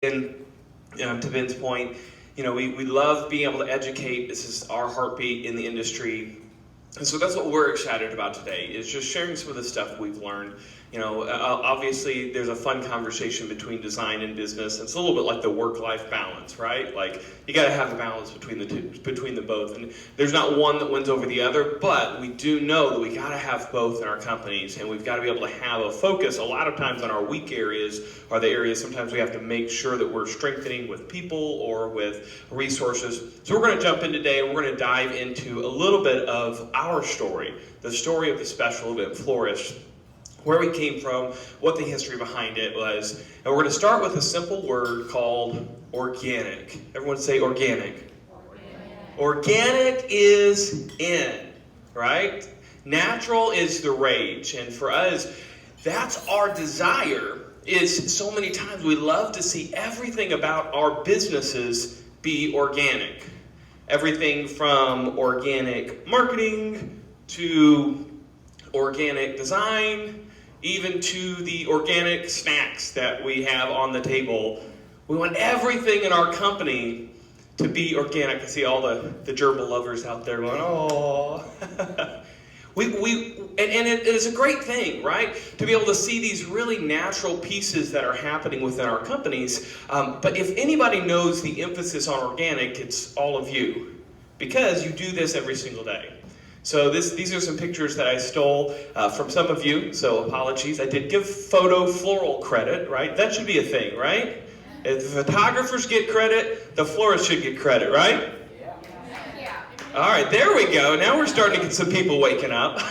And to Ben's point, we love being able to educate. This is our heartbeat in the industry. And so that's what we're excited about today, is just sharing some of the stuff we've learned. Obviously there's a fun conversation between design and business. It's a little bit like the work-life balance, right? Like, you gotta have the balance between the both. And there's not one that wins over the other, but we do know that we gotta have both in our companies, and we've gotta be able to have a focus. A lot of times on our weak areas are the areas sometimes we have to make sure that we're strengthening with people or with resources. So we're gonna jump in today, and we're gonna dive into a little bit of our story, the story of the special event, Flourish, where we came from, what the history behind it was. And we're going to start with a simple word called organic. Everyone say organic. Organic is in, right? Natural is the rage. And for us, that's our desire. Is so many times we love to see everything about our businesses be organic. Everything from organic marketing to organic design, even to the organic snacks that we have on the table. We want everything in our company to be organic. I see all the gerbil lovers out there going, oh. And it is a great thing, right? To be able to see these really natural pieces that are happening within our companies. But if anybody knows the emphasis on organic, it's all of you, because you do this every single day. So these are some pictures that I stole from some of you, so apologies. I did give photo floral credit, right? That should be a thing, right? If the photographers get credit, the florist should get credit, right? Yeah. All right, there we go. Now we're starting to get some people waking up.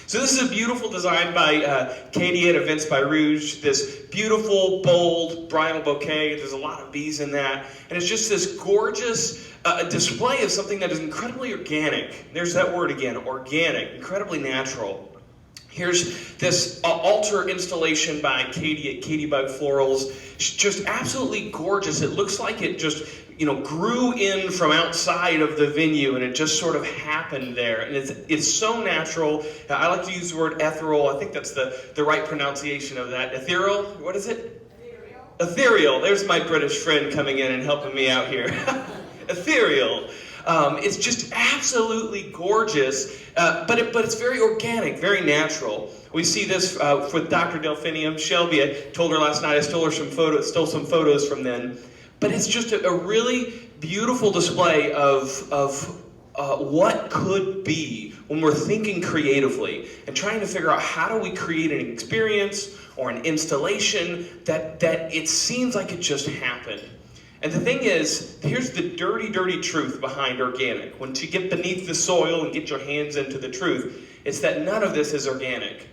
So this is a beautiful design by Katie at Events by Rouge. This beautiful, bold bridal bouquet. There's a lot of bees in that. And it's just this gorgeous display of something that is incredibly organic. There's that word again, organic, incredibly natural. Here's this altar installation by Katie at Katie Bug Florals. It's just absolutely gorgeous. It looks like it just grew in from outside of the venue, and it just sort of happened there. And it's so natural. I like to use the word ethereal. I think that's the right pronunciation of that. Ethereal? What is it? Ethereal. There's my British friend coming in and helping me out here. Ethereal. It's just absolutely gorgeous, but it's very organic, very natural. We see this with Dr. Delphinium. Shelby, I told her last night I stole some photos from then. But it's just a really beautiful display of what could be when we're thinking creatively and trying to figure out how do we create an experience or an installation that it seems like it just happened. And the thing is, here's the dirty, dirty truth behind organic. Once you get beneath the soil and get your hands into the truth, it's that none of this is organic.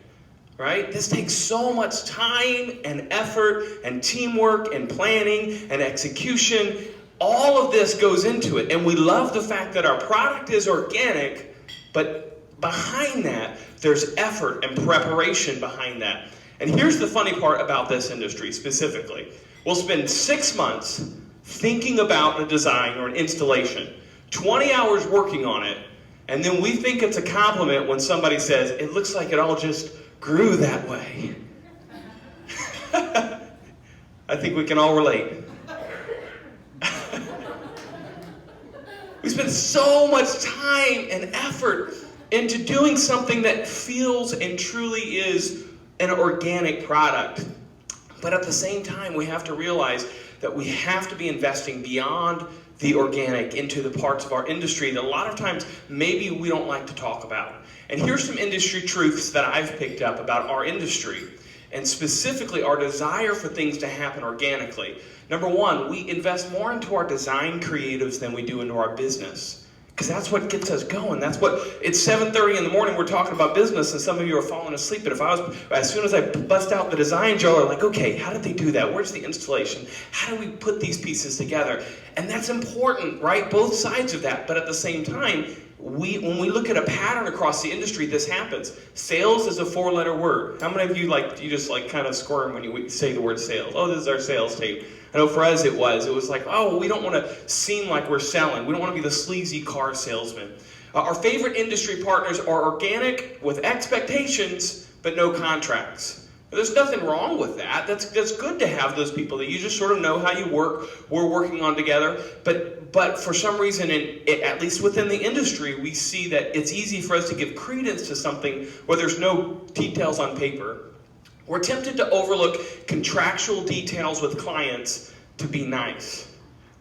Right? This takes so much time and effort and teamwork and planning and execution. All of this goes into it. And we love the fact that our product is organic, but behind that, there's effort and preparation behind that. And here's the funny part about this industry specifically. We'll spend 6 months thinking about a design or an installation, 20 hours working on it, and then we think it's a compliment when somebody says, it looks like it all just grew that way. I think we can all relate. We spend so much time and effort into doing something that feels and truly is an organic product. But at the same time, we have to realize that we have to be investing beyond the organic into the parts of our industry that a lot of times maybe we don't like to talk about. And here's some industry truths that I've picked up about our industry, and specifically our desire for things to happen organically. Number one, we invest more into our design creatives than we do into our business. Because that's what gets us going. It's 7:30 in the morning, we're talking about business, and some of you are falling asleep. But as soon as I bust out the design, y'all are like, okay, how did they do that? Where's the installation? How do we put these pieces together? And that's important, right? Both sides of that. But at the same time, when we look at a pattern across the industry, this happens. Sales is a 4-letter word. How many of you just kind of squirm when you say the word sales? Oh, this is our sales tape. I know for us it was like, oh, we don't want to seem like we're selling. We don't want to be the sleazy car salesman. Our favorite industry partners are organic with expectations, but no contracts. There's nothing wrong with that. That's good to have those people that you just sort of know how you work. We're working on together. But for some reason, at least within the industry, we see that it's easy for us to give credence to something where there's no details on paper. We're tempted to overlook contractual details with clients to be nice.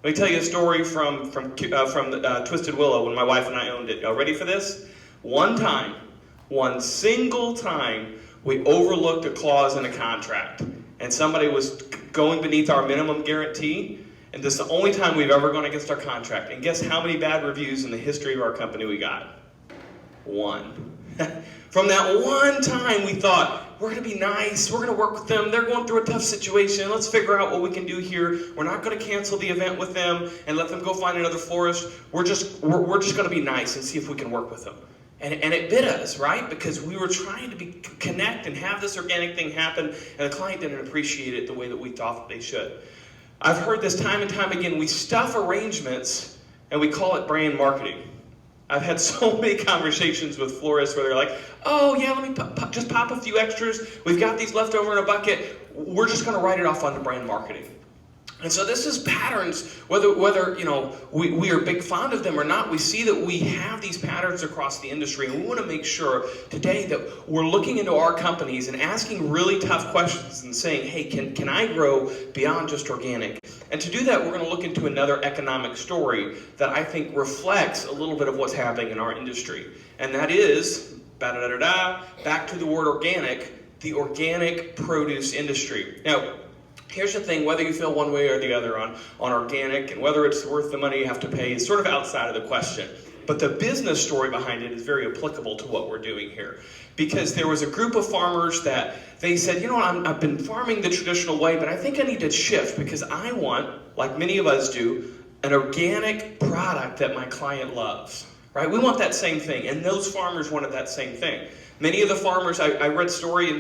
Let me tell you a story from Twisted Willow when my wife and I owned it. Y'all ready for this? One single time, we overlooked a clause in a contract, and somebody was going beneath our minimum guarantee, and this is the only time we've ever gone against our contract. And guess how many bad reviews in the history of our company we got? 1. From that one time, we thought, we're going to be nice, we're going to work with them, they're going through a tough situation, let's figure out what we can do here. We're not going to cancel the event with them and let them go find another florist. We're just going to be nice and see if we can work with them. And it bit us, right? Because we were trying to connect and have this organic thing happen, and the client didn't appreciate it the way that we thought they should. I've heard this time and time again. We stuff arrangements, and we call it brand marketing. I've had so many conversations with florists where they're like, oh yeah, let me just pop a few extras. We've got these left over in a bucket. We're just going to write it off onto brand marketing. And so this is patterns, whether we are big fond of them or not, we see that we have these patterns across the industry, and we want to make sure today that we're looking into our companies and asking really tough questions and saying, hey, can I grow beyond just organic? And to do that, we're going to look into another economic story that I think reflects a little bit of what's happening in our industry. And that is, back to the word organic, the organic produce industry. Now, here's the thing, whether you feel one way or the other on organic and whether it's worth the money you have to pay is sort of outside of the question. But the business story behind it is very applicable to what we're doing here. Because there was a group of farmers that they said, you know what, I've been farming the traditional way, but I think I need to shift because I want, like many of us do, an organic product that my client loves. Right? We want that same thing, and those farmers wanted that same thing. Many of the farmers, I read story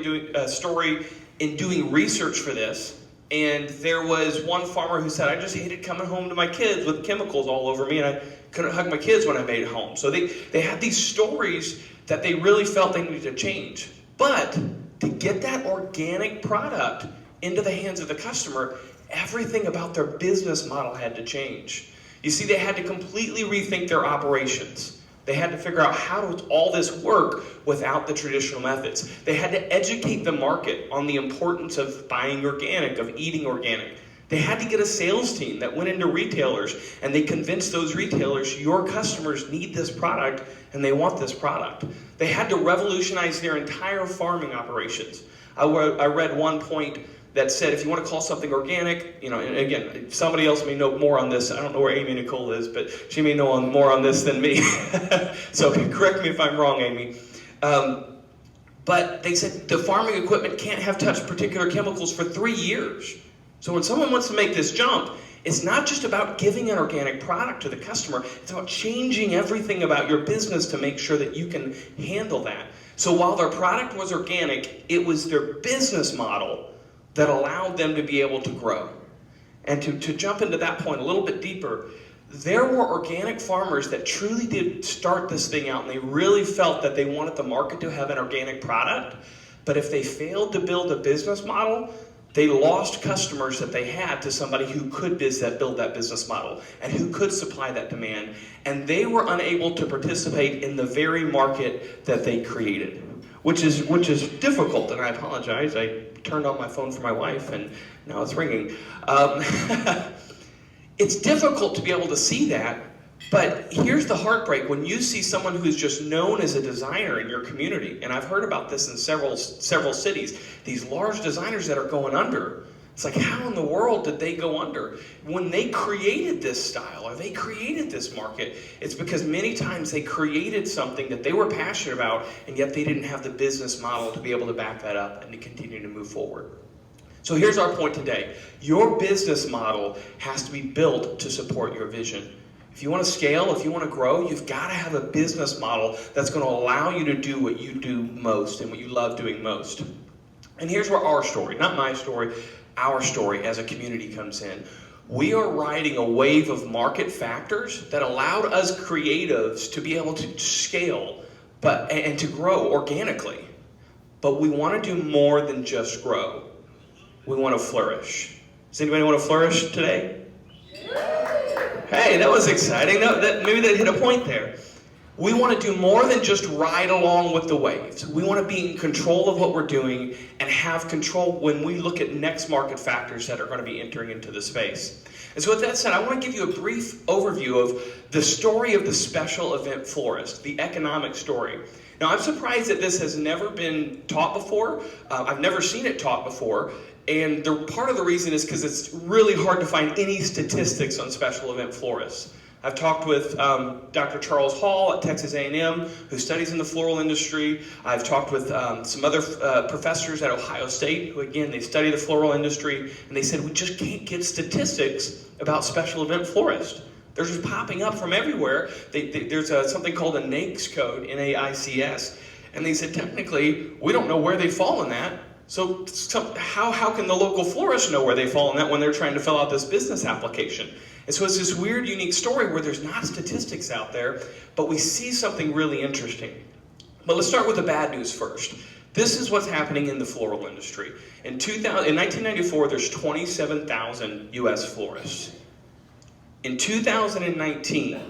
in doing research for this, and there was one farmer who said, I just hated coming home to my kids with chemicals all over me, and I couldn't hug my kids when I made it home. So they had these stories that they really felt they needed to change. But to get that organic product into the hands of the customer, everything about their business model had to change. You see, they had to completely rethink their operations. They had to figure out how does all this work without the traditional methods. They had to educate the market on the importance of buying organic, of eating organic. They had to get a sales team that went into retailers and they convinced those retailers, your customers need this product and they want this product. They had to revolutionize their entire farming operations. I read one point that said if you want to call something organic, and again, somebody else may know more on this. I don't know where Amy Nicole is, but she may know more on this than me. So correct me if I'm wrong, Amy. But they said the farming equipment can't have touched particular chemicals for 3 years. So when someone wants to make this jump, it's not just about giving an organic product to the customer, it's about changing everything about your business to make sure that you can handle that. So while their product was organic, it was their business model that allowed them to be able to grow. And to jump into that point a little bit deeper, there were organic farmers that truly did start this thing out and they really felt that they wanted the market to have an organic product, but if they failed to build a business model, they lost customers that they had to somebody who could build that business model and who could supply that demand, and they were unable to participate in the very market that they created, which is difficult, and I apologize. I turned on my phone for my wife, and now it's ringing. It's difficult to be able to see that, but here's the heartbreak. When you see someone who's just known as a designer in your community, and I've heard about this in several cities, these large designers that are going under. It's like, how in the world did they go under? When they created this style or they created this market, it's because many times they created something that they were passionate about, and yet they didn't have the business model to be able to back that up and to continue to move forward. So here's our point today. Your business model has to be built to support your vision. If you want to scale, if you want to grow, you've got to have a business model that's going to allow you to do what you do most and what you love doing most. And here's where our story, not my story, our story as a community comes in. We are riding a wave of market factors that allowed us creatives to be able to scale and to grow organically. but we want to do more than just grow. We want to flourish. Does anybody want to flourish today? Hey, that was exciting. Maybe that hit a point there. We want to do more than just ride along with the waves. We want to be in control of what we're doing and have control when we look at next market factors that are going to be entering into the space. And so with that said, I want to give you a brief overview of the story of the special event florist, the economic story. Now, I'm surprised that this has never been taught before. I've never seen it taught before. And part of the reason is because it's really hard to find any statistics on special event florists. I've talked with Dr. Charles Hall at Texas A&M, who studies in the floral industry. I've talked with some other professors at Ohio State, who again, they study the floral industry, and they said, we just can't get statistics about special event florists. They're just popping up from everywhere. There's something called a NAICS code, N-A-I-C-S, and they said, technically, we don't know where they fall in that. So how can the local florist know where they fall in that when they're trying to fill out this business application? And so it's this weird, unique story where there's not statistics out there, but we see something really interesting. But let's start with the bad news first. This is what's happening in the floral industry. In 1994, there's 27,000 U.S. florists. In 2019,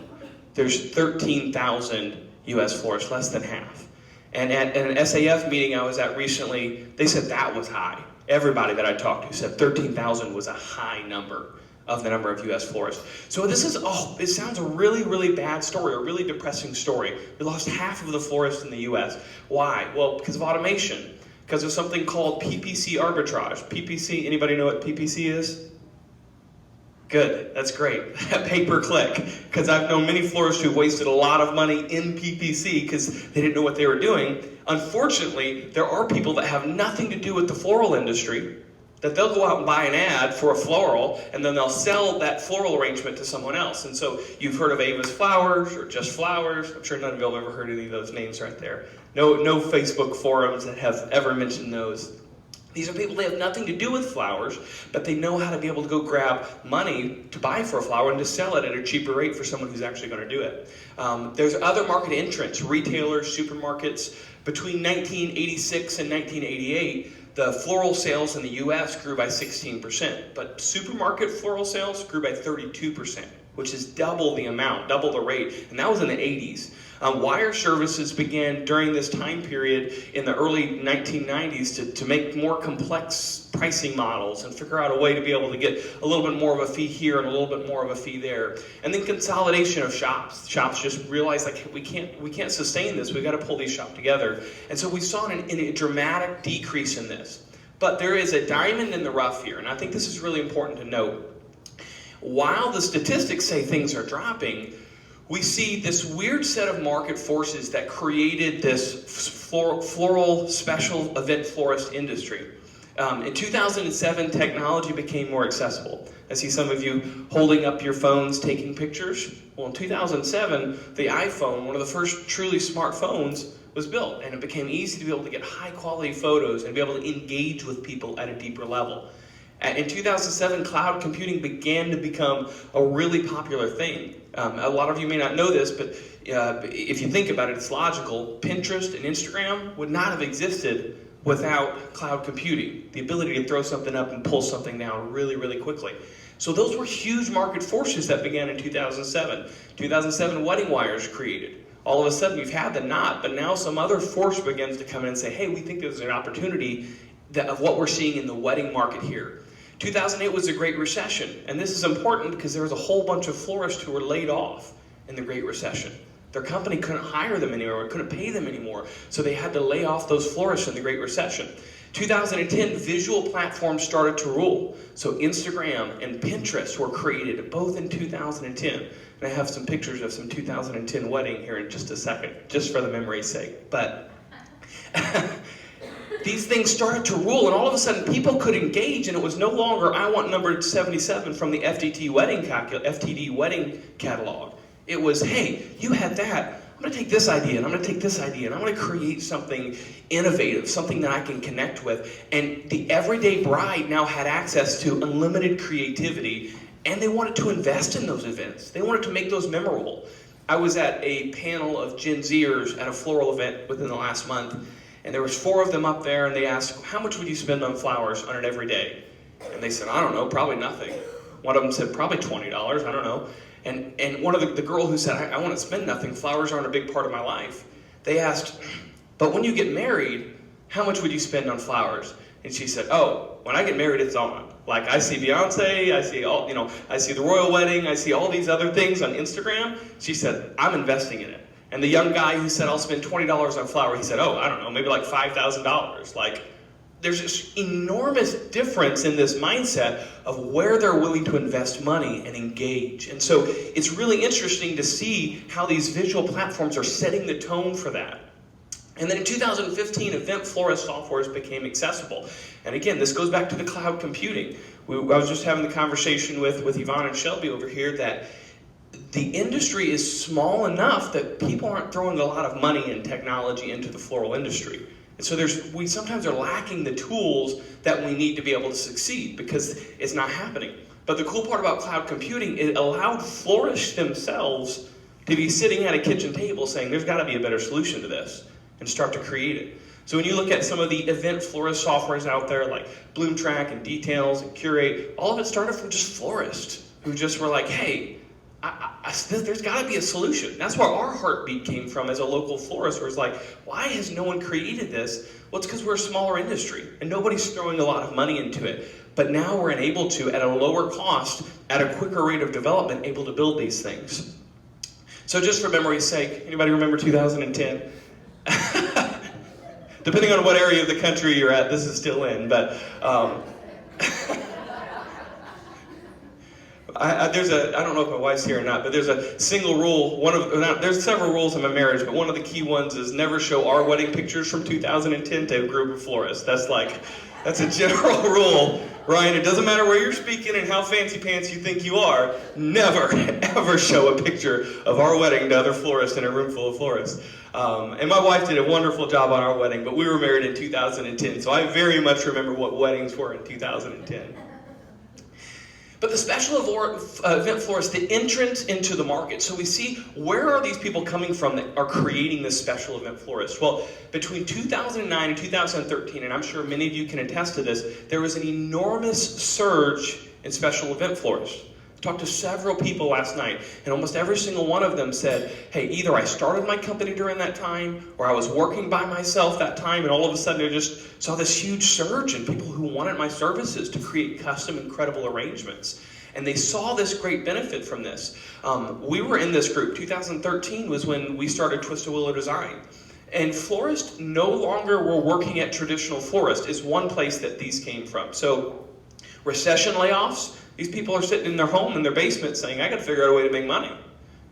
there's 13,000 U.S. florists, less than half. And at an SAF meeting I was at recently, they said that was high. Everybody that I talked to said 13,000 was a high number of the number of U.S. florists. So this is, it sounds a really, really bad story, a really depressing story. We lost half of the florists in the U.S. Why? Well, because of automation, because of something called PPC arbitrage. PPC, anybody know what PPC is? Good, that's great. Pay per click, because I've known many florists who wasted a lot of money in PPC because they didn't know what they were doing. Unfortunately, there are people that have nothing to do with the floral industry, that they'll go out and buy an ad for a floral, and then they'll sell that floral arrangement to someone else. And so you've heard of Ava's Flowers or Just Flowers. I'm sure none of you have ever heard any of those names right there. No Facebook forums that have ever mentioned those. These are people that have nothing to do with flowers, but they know how to be able to go grab money to buy for a flower and to sell it at a cheaper rate for someone who's actually going to do it. There's other market entrants, retailers, supermarkets. Between 1986 and 1988, the floral sales in the U.S. grew by 16%, but supermarket floral sales grew by 32%, which is double the amount, double the rate, and that was in the 80s. Wire services began during this time period in the early 1990s to make more complex pricing models and figure out a way to be able to get a little bit more of a fee here and a little bit more of a fee there. And then consolidation of shops. Shops just realized, like, we can't sustain this. We've got to pull these shops together. And so we saw a dramatic decrease in this. But there is a diamond in the rough here, and I think this is really important to note. While the statistics say things are dropping, we see this weird set of market forces that created this floral special event florist industry. In 2007, technology became more accessible. I see some of you holding up your phones, taking pictures. Well, in 2007, the iPhone, one of the first truly smart phones, was built, and it became easy to be able to get high quality photos and be able to engage with people at a deeper level. In 2007, cloud computing began to become a really popular thing. A lot of you may not know this, but if you think about it, it's logical. Pinterest and Instagram would not have existed without cloud computing, the ability to throw something up and pull something down really, really quickly. So those were huge market forces that began in 2007. 2007, wedding wires created. All of a sudden, you've had the knot, but now some other force begins to come in and say, hey, we think there's an opportunity of what we're seeing in the wedding market here. 2008 was the Great Recession, and this is important because there was a whole bunch of florists who were laid off in the Great Recession. Their company couldn't hire them anymore, couldn't pay them anymore, so they had to lay off those florists in the Great Recession. 2010, visual platforms started to rule, so Instagram and Pinterest were created, both in 2010. And I have some pictures of some 2010 wedding here in just a second, just for the memory's sake. But these things started to rule, and all of a sudden people could engage, and it was no longer, I want number 77 from the FTD wedding catalog. It was, hey, you had that. I'm going to take this idea, and I'm going to take this idea, and I'm going to create something innovative, something that I can connect with. And the everyday bride now had access to unlimited creativity, and they wanted to invest in those events. They wanted to make those memorable. I was at a panel of Gen Zers at a floral event within the last month, And there was 4 of them up there, and they asked, how much would you spend on flowers on an everyday? And they said, I don't know, probably nothing. One of them said, probably $20, I don't know. And one of the girl who said, I want to spend nothing, flowers aren't a big part of my life. They asked, but when you get married, how much would you spend on flowers? And she said, oh, when I get married, it's on. Like, I see Beyonce, I see I see the royal wedding, I see all these other things on Instagram. She said, I'm investing in it. And the young guy who said, I'll spend $20 on flower, he said, oh, I don't know, maybe like $5,000. Like, there's this enormous difference in this mindset of where they're willing to invest money and engage. And so it's really interesting to see how these visual platforms are setting the tone for that. And then in 2015, event florist softwares became accessible. And again, this goes back to the cloud computing. I was just having the conversation with Yvonne and Shelby over here that the industry is small enough that people aren't throwing a lot of money and technology into the floral industry. And so we sometimes are lacking the tools that we need to be able to succeed because it's not happening. But the cool part about cloud computing, it allowed florists themselves to be sitting at a kitchen table saying, there's got to be a better solution to this, and start to create it. So when you look at some of the event florist softwares out there like Bloomtrack and Details and Curate, all of it started from just florists who just were like, hey, there's got to be a solution. That's where our heartbeat came from as a local florist, where it's like, why has no one created this? Well, it's because we're a smaller industry and nobody's throwing a lot of money into it. But now we're able to, at a lower cost, at a quicker rate of development, able to build these things. So just for memory's sake, anybody remember 2010? Depending on what area of the country you're at, this is still in, but I don't know if my wife's here or not, but there's a single rule. There's several rules in my marriage, but one of the key ones is never show our wedding pictures from 2010 to a group of florists. That's a general rule, Ryan. It doesn't matter where you're speaking and how fancy pants you think you are. Never, ever show a picture of our wedding to other florists in a room full of florists. And my wife did a wonderful job on our wedding, but we were married in 2010, so I very much remember what weddings were in 2010. But the special event florist, the entrance into the market. So we see, where are these people coming from that are creating this special event florist? Well, between 2009 and 2013, and I'm sure many of you can attest to this, there was an enormous surge in special event florists. I talked to several people last night, and almost every single one of them said, hey, either I started my company during that time, or I was working by myself that time, and all of a sudden I just saw this huge surge in people who wanted my services to create custom, incredible arrangements. And they saw this great benefit from this. We were in this group. 2013 was when we started Twist a Willow Design. And florists no longer were working at traditional florists is one place that these came from. So recession layoffs, these people are sitting in their home in their basement saying, I got to figure out a way to make money,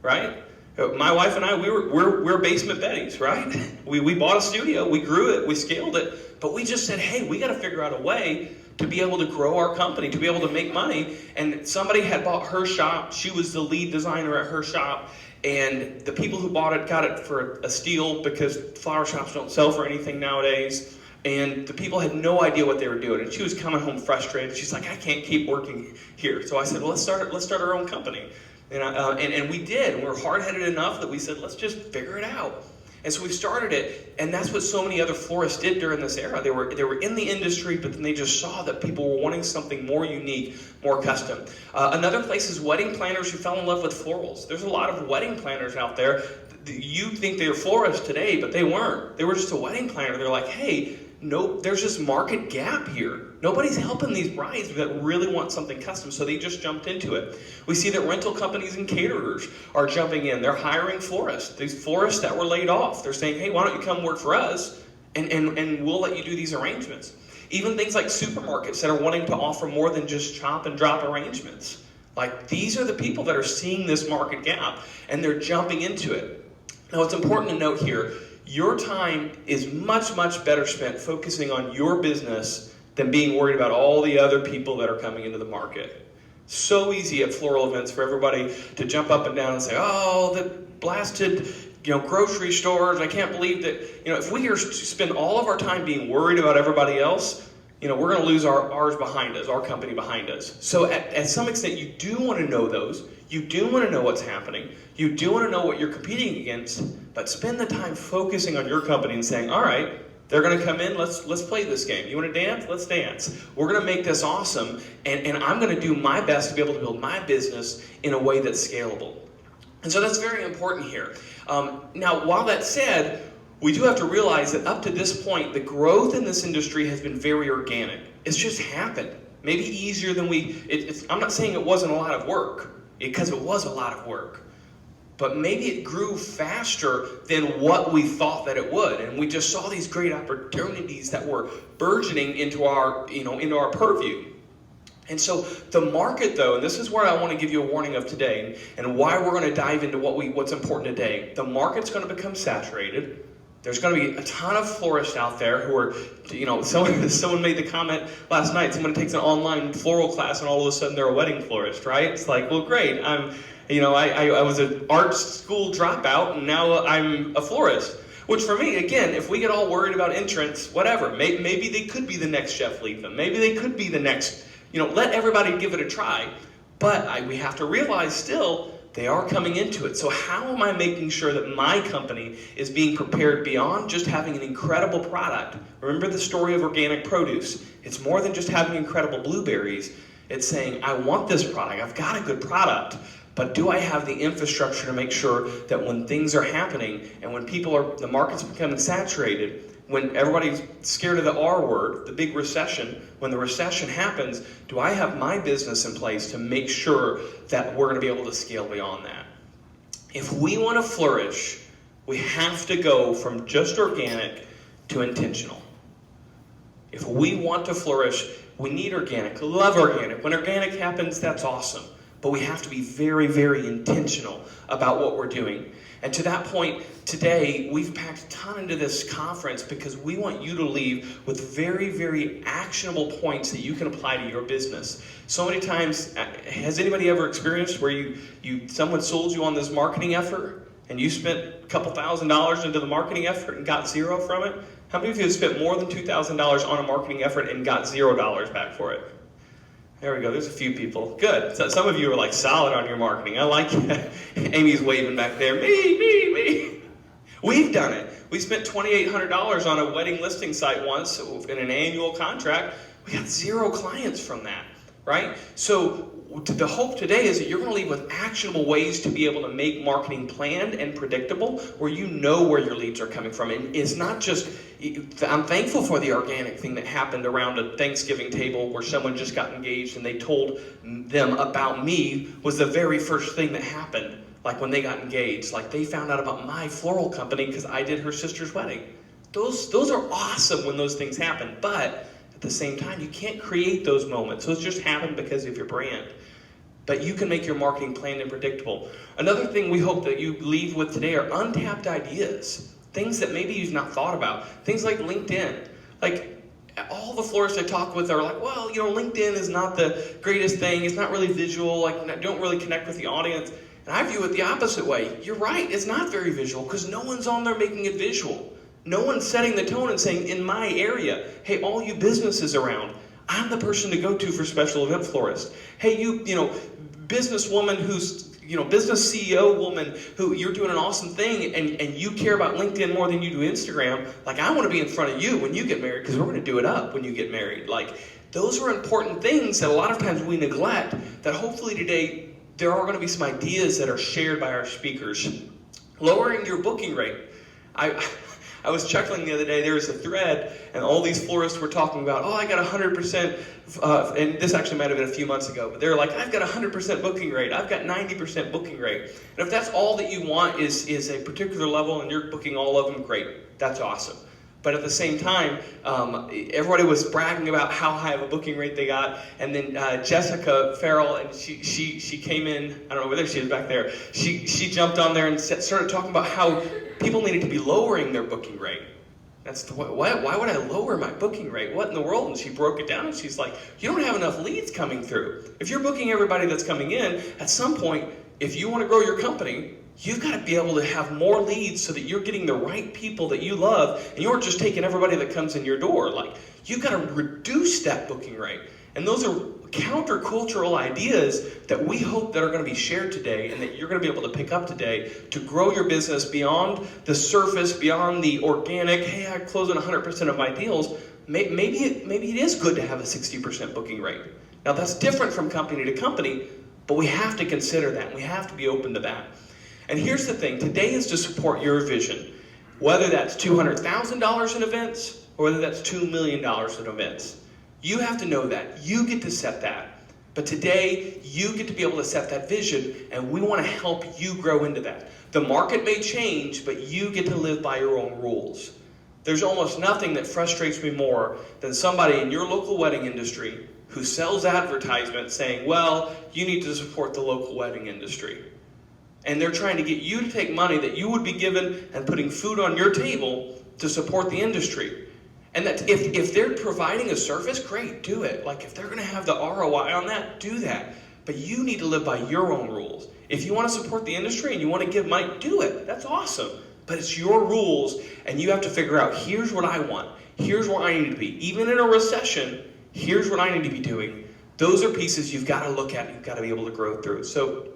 right? My wife and I, we're basement Bettys, right? We bought a studio, we grew it, we scaled it, but we just said, hey, we got to figure out a way to be able to grow our company, to be able to make money. And somebody had bought her shop. She was the lead designer at her shop. And the people who bought it got it for a steal because flower shops don't sell for anything nowadays. And the people had no idea what they were doing. And she was coming home frustrated. She's like, I can't keep working here. So I said, well, let's start our own company. And we did. And we were hard-headed enough that we said, let's just figure it out. And so we started it, and that's what so many other florists did during this era. They were in the industry, but then they just saw that people were wanting something more unique, more custom. Another place is wedding planners who fell in love with florals. There's a lot of wedding planners out there. You think they're florists today, but they weren't. They were just a wedding planner. They're like, hey, nope, there's this market gap here. Nobody's helping these brides that really want something custom, so they just jumped into it. We see that rental companies and caterers are jumping in. They're hiring florists. These florists that were laid off, they're saying, hey, why don't you come work for us, and we'll let you do these arrangements. Even things like supermarkets that are wanting to offer more than just chop and drop arrangements. Like, these are the people that are seeing this market gap, and they're jumping into it. Now, it's important to note here, your time is much, much better spent focusing on your business than being worried about all the other people that are coming into the market. So easy at floral events for everybody to jump up and down and say, oh, the blasted grocery stores, I can't believe that, if we spend all of our time being worried about everybody else, we're going to lose ours behind us, our company behind us. So at some extent, you do want to know those. You do want to know what's happening. You do want to know what you're competing against, but spend the time focusing on your company and saying, all right, They're going to come in, let's play this game. You want to dance? Let's dance. We're going to make this awesome, and I'm going to do my best to be able to build my business in a way that's scalable. And so that's very important here. Now, while that's said, we do have to realize that up to this point, the growth in this industry has been very organic. It's just happened. Maybe easier than I'm not saying it wasn't a lot of work, because it was a lot of work. But maybe it grew faster than what we thought that it would. And we just saw these great opportunities that were burgeoning into our purview. And so the market, though, and this is where I want to give you a warning of today, and why we're going to dive into what's important today. The market's going to become saturated. There's going to be a ton of florists out there who are, someone made the comment last night, someone takes an online floral class and all of a sudden they're a wedding florist, right? It's like, well, great. I was an art school dropout and now I'm a florist. Which for me, again, if we get all worried about entrance, whatever, maybe they could be the next Jeff Leatham. Maybe they could be the next, let everybody give it a try. But we have to realize still, they are coming into it. So how am I making sure that my company is being prepared beyond just having an incredible product? Remember the story of organic produce. It's more than just having incredible blueberries. It's saying, I want this product. I've got a good product. But do I have the infrastructure to make sure that when things are happening and when the market's becoming saturated, when everybody's scared of the R word, the big recession, when the recession happens, do I have my business in place to make sure that we're going to be able to scale beyond that? If we want to flourish, we have to go from just organic to intentional. If we want to flourish, we need organic. Love organic. When organic happens, that's awesome. But we have to be very, very intentional about what we're doing. And to that point, today, we've packed a ton into this conference because we want you to leave with very, very actionable points that you can apply to your business. So many times, has anybody ever experienced where someone sold you on this marketing effort and you spent a couple $1,000s into the marketing effort and got zero from it? How many of you have spent more than $2,000 on a marketing effort and got $0 back for it? There we go. There's a few people. Good. So some of you are like solid on your marketing. I like it. Amy's waving back there. Me. We've done it. We spent $2,800 on a wedding listing site once in an annual contract. We got 0 clients from that, right? So the hope today is that you're going to leave with actionable ways to be able to make marketing planned and predictable, where you know where your leads are coming from. And it's not just, I'm thankful for the organic thing that happened around a Thanksgiving table where someone just got engaged and they told them about me was the very first thing that happened. Like when they got engaged, like they found out about my floral company because I did her sister's wedding. Those are awesome when those things happen, but at the same time, you can't create those moments. Those just happen because of your brand. But you can make your marketing planned and predictable. Another thing we hope that you leave with today are untapped ideas. Things that maybe you've not thought about. Things like LinkedIn. Like all the florists I talk with are like, well, LinkedIn is not the greatest thing. It's not really visual. Like, don't really connect with the audience. And I view it the opposite way. You're right. It's not very visual because no one's on there making it visual. No one's setting the tone and saying, in my area, hey, all you businesses around, I'm the person to go to for special event florists. Hey, you businesswoman who's, business CEO woman who you're doing an awesome thing and you care about LinkedIn more than you do Instagram. Like, I want to be in front of you when you get married because we're going to do it up when you get married. Like, those are important things that a lot of times we neglect that hopefully today there are going to be some ideas that are shared by our speakers. Lowering your booking rate. I was chuckling the other day, there was a thread, and all these florists were talking about, I got 100%, and this actually might have been a few months ago, but they're like, I've got 100% booking rate, I've got 90% booking rate. And if that's all that you want is a particular level and you're booking all of them, great, that's awesome. But at the same time, everybody was bragging about how high of a booking rate they got, and then Jessica Farrell, and she came in, I don't know whether she is back there, she jumped on there and started talking about how people needed to be lowering their booking rate. Why would I lower my booking rate? What in the world? And she broke it down and she's like, you don't have enough leads coming through. If you're booking everybody that's coming in, at some point, if you want to grow your company, you've got to be able to have more leads so that you're getting the right people that you love and you aren't just taking everybody that comes in your door. Like, you've got to reduce that booking rate. And those are countercultural ideas that we hope that are going to be shared today and that you're going to be able to pick up today to grow your business beyond the surface, beyond the organic, hey, I close on 100% of my deals. Maybe it is good to have a 60% booking rate. Now that's different from company to company, but we have to consider that, and we have to be open to that. And here's the thing, today is to support your vision, whether that's $200,000 in events or whether that's $2 million in events. You have to know that. You get to set that. But today, you get to be able to set that vision, and we want to help you grow into that. The market may change, but you get to live by your own rules. There's almost nothing that frustrates me more than somebody in your local wedding industry who sells advertisements saying, well, you need to support the local wedding industry. And they're trying to get you to take money that you would be given and putting food on your table to support the industry. And that if they're providing a service, great, do it. Like if they're going to have the ROI on that, do that. But you need to live by your own rules. If you want to support the industry and you want to give money, do it. That's awesome. But it's your rules, and you have to figure out, here's what I want. Here's where I need to be. Even in a recession, here's what I need to be doing. Those are pieces you've got to look at, you've got to be able to grow through. So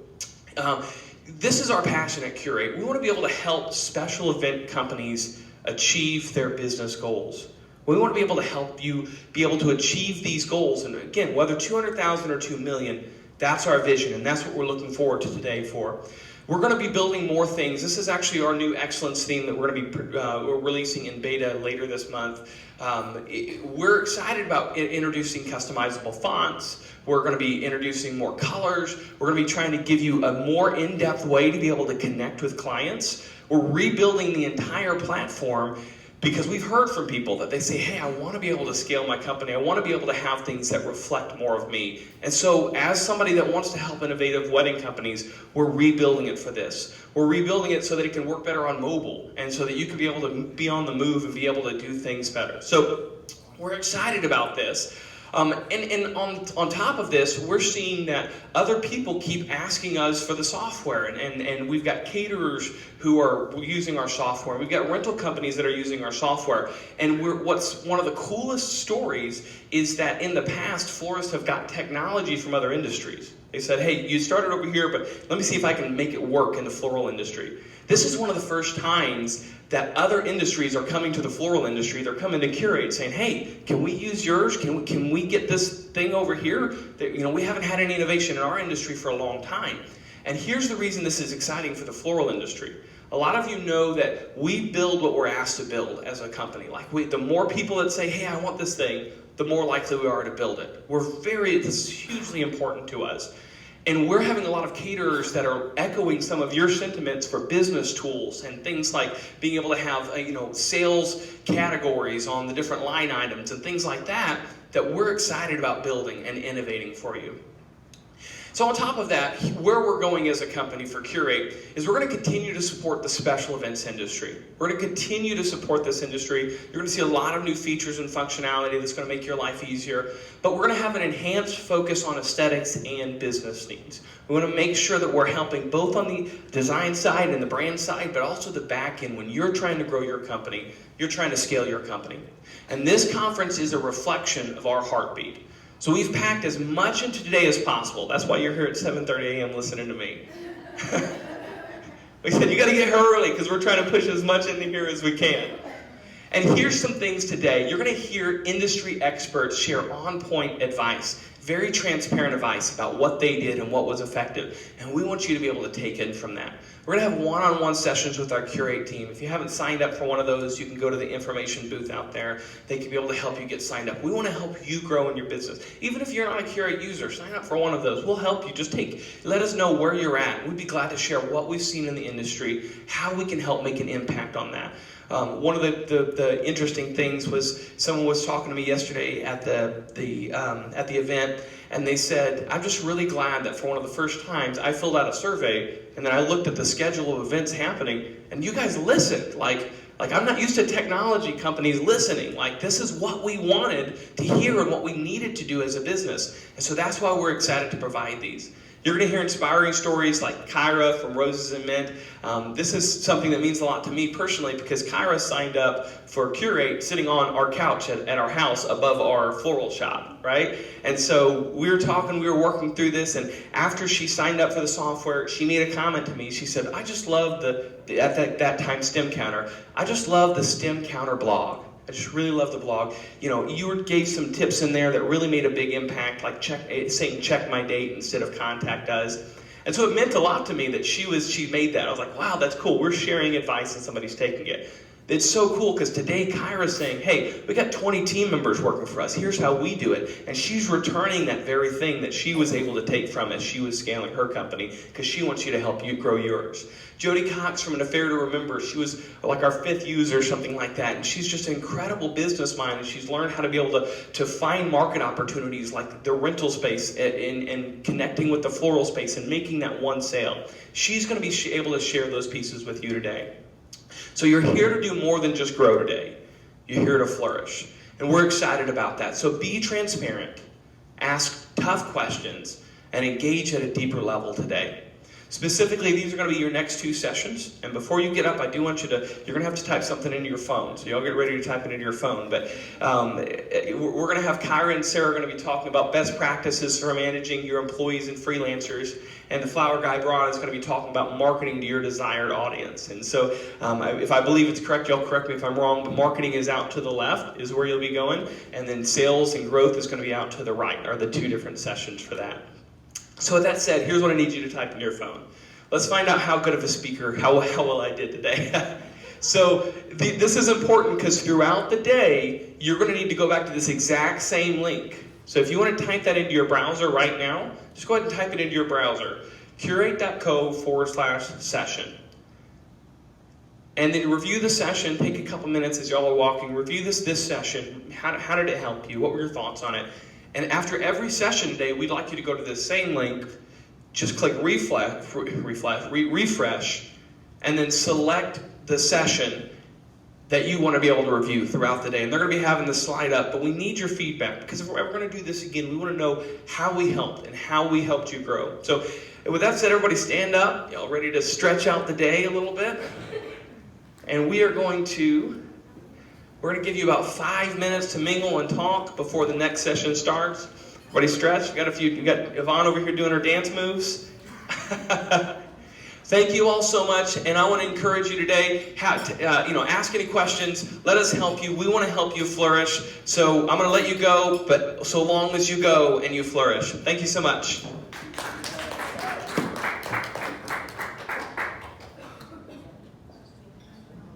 this is our passion at Curate. We want to be able to help special event companies achieve their business goals. We want to be able to help you be able to achieve these goals. And again, whether 200,000 or 2 million, that's our vision, and that's what we're looking forward to today for. We're going to be building more things. This is actually our new excellence theme that we're going to be releasing in beta later this month. We're excited about introducing customizable fonts. We're going to be introducing more colors. We're going to be trying to give you a more in-depth way to be able to connect with clients. We're rebuilding the entire platform because we've heard from people that they say, hey, I want to be able to scale my company. I want to be able to have things that reflect more of me. And so as somebody that wants to help innovative wedding companies, we're rebuilding it for this. We're rebuilding it so that it can work better on mobile and so that you can be able to be on the move and be able to do things better. So we're excited about this. And on top of this, we're seeing that other people keep asking us for the software, and we've got caterers who are using our software. We've got rental companies that are using our software. And what's one of the coolest stories is that in the past, florists have got technology from other industries. They said, hey, you started over here, but let me see if I can make it work in the floral industry. This is one of the first times that other industries are coming to the floral industry. They're coming to Curate saying, hey, can we use yours? Can we get this thing over here? That, we haven't had any innovation in our industry for a long time. And here's the reason this is exciting for the floral industry. A lot of you know that we build what we're asked to build as a company. The more people that say, hey, I want this thing, the more likely we are to build it. This is hugely important to us. And we're having a lot of caterers that are echoing some of your sentiments for business tools and things like being able to have sales categories on the different line items and things like that we're excited about building and innovating for you. So on top of that, where we're going as a company for Curate is we're going to continue to support the special events industry. We're going to continue to support this industry. You're going to see a lot of new features and functionality that's going to make your life easier. But we're going to have an enhanced focus on aesthetics and business needs. We want to make sure that we're helping both on the design side and the brand side, but also the back end. When you're trying to grow your company, you're trying to scale your company. And this conference is a reflection of our heartbeat. So we've packed as much into today as possible. That's why you're here at 7:30 a.m. listening to me. We said you got to get here early because we're trying to push as much into here as we can. And here's some things today. You're going to hear industry experts share on-point advice, very transparent advice about what they did and what was effective. And we want you to be able to take in from that. We're going to have one-on-one sessions with our Curate team. If you haven't signed up for one of those, you can go to the information booth out there. They can be able to help you get signed up. We want to help you grow in your business. Even if you're not a Curate user, sign up for one of those. We'll help you. Let us know where you're at. We'd be glad to share what we've seen in the industry, how we can help make an impact on that. One of the interesting things was someone was talking to me yesterday at the event, and they said, I'm just really glad that for one of the first times I filled out a survey and then I looked at the schedule of events happening and you guys listened. Like I'm not used to technology companies listening. Like this is what we wanted to hear and what we needed to do as a business. And so that's why we're excited to provide these. You're going to hear inspiring stories like Kyra from Roses and Mint. This is something that means a lot to me personally because Kyra signed up for Curate sitting on our couch at our house above our floral shop, right? And so we were working through this, and after she signed up for the software, she made a comment to me. She said, I just love at that time STEM Counter, I just love the STEM Counter blog. I just really love the blog. You gave some tips in there that really made a big impact, like saying check my date instead of contact us. And so it meant a lot to me that she made that. I was like, wow, that's cool. We're sharing advice and somebody's taking it. It's so cool because today Kyra's saying, hey, we got 20 team members working for us. Here's how we do it. And she's returning that very thing that she was able to take from as she was scaling her company because she wants you to help you grow yours. Jody Cox from An Affair to Remember, she was like our 5th user or something like that. And she's just an incredible business mind. And she's learned how to be able to find market opportunities like the rental space and connecting with the floral space and making that one sale. She's going to be able to share those pieces with you today. So you're here to do more than just grow today. You're here to flourish. And we're excited about that. So be transparent, ask tough questions, and engage at a deeper level today. Specifically, these are going to be your next 2 sessions. And before you get up, I do want you're going to have to type something into your phone. So y'all get ready to type it into your phone. But we're going to have Kyra and Sarah going to be talking about best practices for managing your employees and freelancers. And the flower guy, Brian, is going to be talking about marketing to your desired audience. And so if I believe it's correct, y'all correct me if I'm wrong, but marketing is out to the left is where you'll be going. And then sales and growth is going to be out to the right, are the 2 different sessions for that. So with that said, here's what I need you to type in your phone. Let's find out how good of a speaker, how well I did today. So this is important because throughout the day, you're going to need to go back to this exact same link. So if you want to type that into your browser right now, just go ahead and type it into your browser. curate.co/session. And then review the session. Take a couple minutes as y'all are walking. Review this session. How did it help you? What were your thoughts on it? And after every session today, we'd like you to go to the same link, just click refresh, and then select the session that you want to be able to review throughout the day. And they're going to be having the slide up, but we need your feedback because if we're ever going to do this again, we want to know how we helped and how we helped you grow. So with that said, everybody stand up. Y'all ready to stretch out the day a little bit? And we're going to give you about 5 minutes to mingle and talk before the next session starts. Everybody stretch. We got Yvonne over here doing her dance moves. Thank you all so much, and I want to encourage you today. Ask any questions. Let us help you. We want to help you flourish. So I'm going to let you go, but so long as you go and you flourish. Thank you so much.